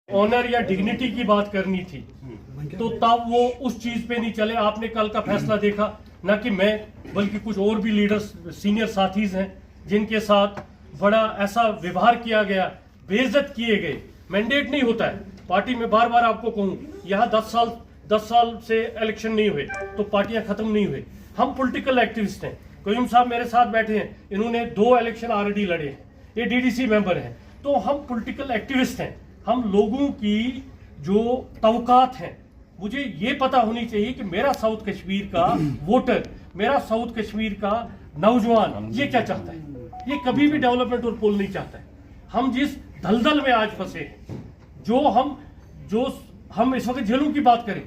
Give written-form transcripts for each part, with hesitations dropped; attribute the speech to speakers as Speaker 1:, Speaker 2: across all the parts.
Speaker 1: Honour या dignity की बात करनी थी तो तब वो उस चीज पे नहीं चले। आपने कल का फैसला देखा, न कि मैं बल्कि कुछ और भी लीडर्स सीनियर साथीज हैं जिनके साथ बड़ा ऐसा व्यवहार किया गया, बेइज्जत किए गए। मैंडेट नहीं होता है पार्टी में, बार बार आपको कहूँ, यहाँ 10 साल से इलेक्शन नहीं हुए तो पार्टियां खत्म नहीं हुई। हम पॉलिटिकल एक्टिविस्ट हैं। कयूम साहब मेरे साथ बैठे हैं, इन्होंने 2 इलेक्शन ऑलरेडी लड़े हैं, ये डीडीसी मेंबर हैं। तो हम पॉलिटिकल एक्टिविस्ट हैं। हम लोगों की जो तवकात हैं, मुझे ये पता होनी चाहिए कि मेरा साउथ कश्मीर का वोटर, मेरा साउथ कश्मीर का नौजवान ये क्या चाहता है। ये कभी भी डेवलपमेंट और पुल नहीं चाहता है। हम जिस दलदल में आज फंसे हैं, जो हम इस वक्त जेलों की बात करें,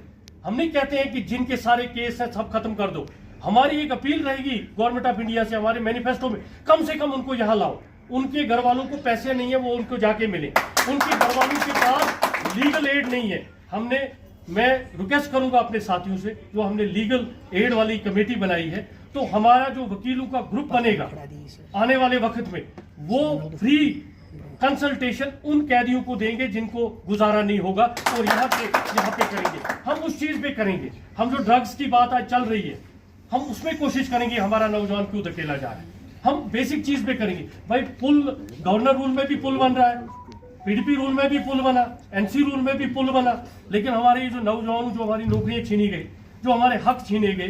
Speaker 1: हम नहीं कहते हैं कि जिनके सारे केस हैं सब खत्म कर दो। हमारी एक अपील रहेगी गवर्नमेंट ऑफ इंडिया से, हमारे मैनिफेस्टो में कम से कम उनको यहाँ लाओ। उनके घर वालों को पैसे नहीं है, वो उनको जाके मिले। उनके घर वालों के पास लीगल एड नहीं है। मैं रिक्वेस्ट करूंगा अपने साथियों से, जो हमने लीगल एड वाली कमेटी बनाई है, तो हमारा जो वकीलों का ग्रुप बनेगा आने वाले वक्त में, वो फ्री कंसल्टेशन उन कैदियों को देंगे जिनको गुजारा नहीं होगा, और यहाँ पे करेंगे। हम उस चीज पे करेंगे। हम जो ड्रग्स की बात आज चल रही है, हम उसमें कोशिश करेंगे हमारा नौजवान क्यों धकेला जा रहा है। हम बेसिक चीज पे करेंगे। भाई पुल, गवर्नर रूल में भी पुल बन रहा है, पीडीपी रूल में भी पुल बना, एनसी रूल में भी पुल बना, लेकिन हमारे ये जो नौजवान, जो हमारी नौकरियां छीनी गई, जो हमारे हक छीने गए,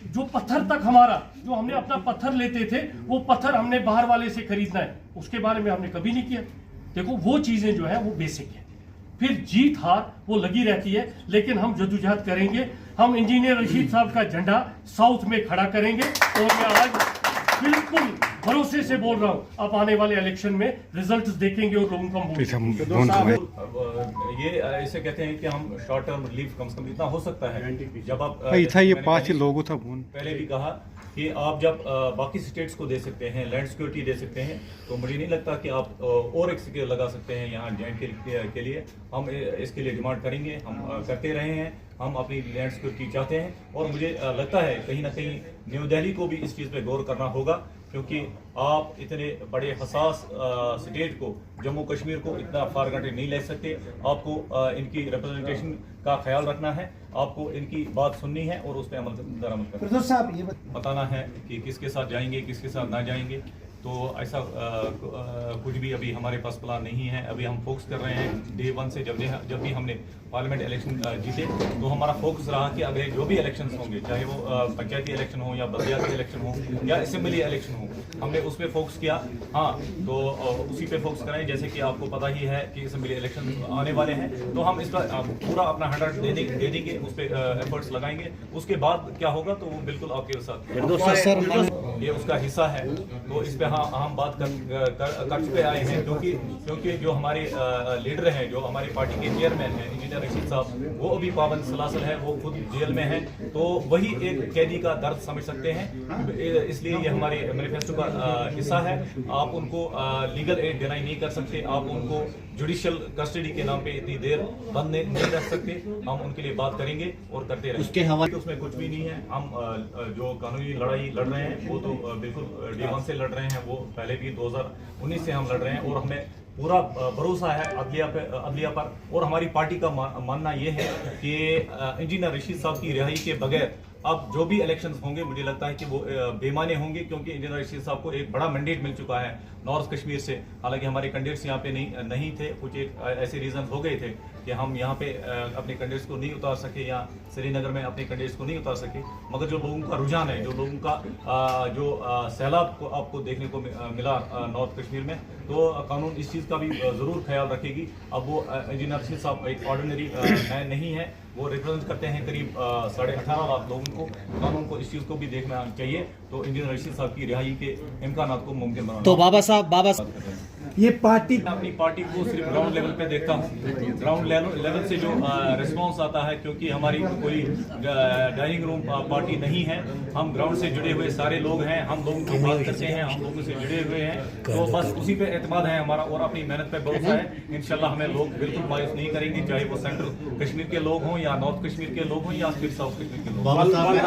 Speaker 1: जो पत्थर तक हमारा, जो हमने अपना पत्थर लेते थे, वो पत्थर हमने बाहर वाले से खरीदना है, उसके बारे में हमने कभी नहीं किया। देखो वो चीजें जो है वो बेसिक है। फिर जीत हार वो लगी रहती है, लेकिन हम जद्दोजहद करेंगे। हम इंजीनियर रशीद साहब का झंडा साउथ में खड़ा करेंगे, और मैं आज बिल्कुल भरोसे से बोल रहा हूँ, आप आने वाले इलेक्शन में रिजल्ट्स देखेंगे और लोगों का
Speaker 2: ये ऐसे कहते हैं कि हम शॉर्ट टर्म रिलीफ कम से कम इतना हो सकता है। जब आप
Speaker 3: ये 5 लोगों था
Speaker 2: पहले भी कहा कि आप जब बाकी स्टेट्स को दे सकते हैं, लैंड सिक्योरिटी दे सकते हैं, तो मुझे नहीं लगता कि आप और एक सिक्योर लगा सकते हैं यहाँ जॉइंट के लिए। हम इसके लिए डिमांड करेंगे, हम करते रहे हैं। हम अपनी लैंड सिक्योरिटी चाहते हैं, और मुझे लगता है कहीं ना कहीं न्यू दिल्ली को भी इस चीज़ पे गौर करना होगा, क्योंकि आप इतने बड़े हसास स्टेट को, जम्मू कश्मीर को इतना फार ग्रांटेड नहीं ले सकते। आपको इनकी रिप्रेजेंटेशन का ख्याल रखना है, आपको इनकी बात सुननी है और उस पर अमल करना है। बताना है कि किसके साथ जाएंगे, किसके साथ ना जाएंगे। तो ऐसा कुछ भी अभी हमारे पास प्लान नहीं है। अभी हम फोकस कर रहे हैं डे 1 से, जब भी हमने पार्लियामेंट इलेक्शन जीते, तो हमारा फोकस रहा कि अगर जो भी इलेक्शंस होंगे, चाहे वो पंचायती इलेक्शन हो या बल्दियाती इलेक्शन हो या असेंबली इलेक्शन हो, हमने उस पर फोकस किया। हाँ, तो उसी पे फोकस करें। जैसे कि आपको पता ही है कि असेंबली इलेक्शन आने वाले हैं, तो हम इस पर पूरा अपना 100 दे देंगे, उस पर एफर्ट्स लगाएंगे। उसके बाद क्या होगा तो वो बिल्कुल आपके साथ ये उसका हिस्सा है। तो इस पर हाँ हम बात कर चुके आए हैं, क्योंकि जो हमारे लीडर हैं, जो हमारी पार्टी के चेयरमैन हैं इंजीनियर रशीद साहब, वो अभी पाबंद सलासल है, वो खुद जेल में है। तो वही एक कैदी का दर्द समझ सकते हैं, इसलिए ये हमारे मैनिफेस्टो का हिस्सा है। आप उनको लीगल एड डिनाई नहीं कर सकते, आप उनको जुडिशियल कस्टडी के नाम पे इतनी देर बंद नहीं रख सकते। हम उनके लिए बात करेंगे और करते रहेंगे। उसके हवाले उसमें कुछ भी नहीं है। हम जो कानूनी लड़ाई लड़ रहे हैं, वो तो बिल्कुल डे 1 से लड़ रहे हैं, वो पहले भी 2019 से हम लड़ रहे हैं, और हमें पूरा भरोसा है अदलिया पर। और हमारी पार्टी का मानना ये है कि इंजीनियर रशीद साहब की रिहाई के बगैर अब जो भी इलेक्शंस होंगे, मुझे लगता है कि वो बेमाने होंगे, क्योंकि इंजीनियर रशीद साहब को एक बड़ा मैंडेट मिल चुका है नॉर्थ कश्मीर से। हालांकि हमारे कैंडिडेट्स यहाँ पे नहीं थे, कुछ एक ऐसे रीजन हो गए थे कि हम यहाँ पे अपने कैंडिडेट्स को नहीं उतार सके, या श्रीनगर में अपने कैंडिडेट्स को नहीं उतार सके। मगर जो लोगों का रुझान है, जो लोगों का जो सैलाब को आपको देखने को मिला नॉर्थ कश्मीर में, तो कानून इस चीज़ का भी ज़रूर ख्याल रखेगी। अब वो इंजीनियर रशीद साहब एक ऑर्डिनरी मैन नहीं है, वो रिप्रेजेंट करते हैं करीब 18.5 लाख लोगों को। कानून को इस चीज़ को भी देखना चाहिए। तो इंजीनियर रशीद साहब की रिहाई के इम्कानात को मुमकिन बनाना।
Speaker 3: तो बाबा साहब
Speaker 4: ये पार्टी,
Speaker 2: अपनी पार्टी को सिर्फ ग्राउंड लेवल पे देखता हूँ। ग्राउंड लेवल से जो रिस्पांस आता है, क्योंकि हमारी कोई डाइनिंग रूम पार्टी नहीं है, हम ग्राउंड से जुड़े हुए सारे लोग हैं, हम लोगों की बात करते हैं, हम लोगों से जुड़े हुए हैं। तो बस उसी पे एतमाद है हमारा, और अपनी मेहनत पे भरोसा है। इंशाल्लाह हमें लोग बिल्कुल मायूस नहीं करेंगे, चाहे वो सेंट्रल कश्मीर के लोग हों, या नॉर्थ कश्मीर के लोग हों, या फिर साउथ कश्मीर के लोग।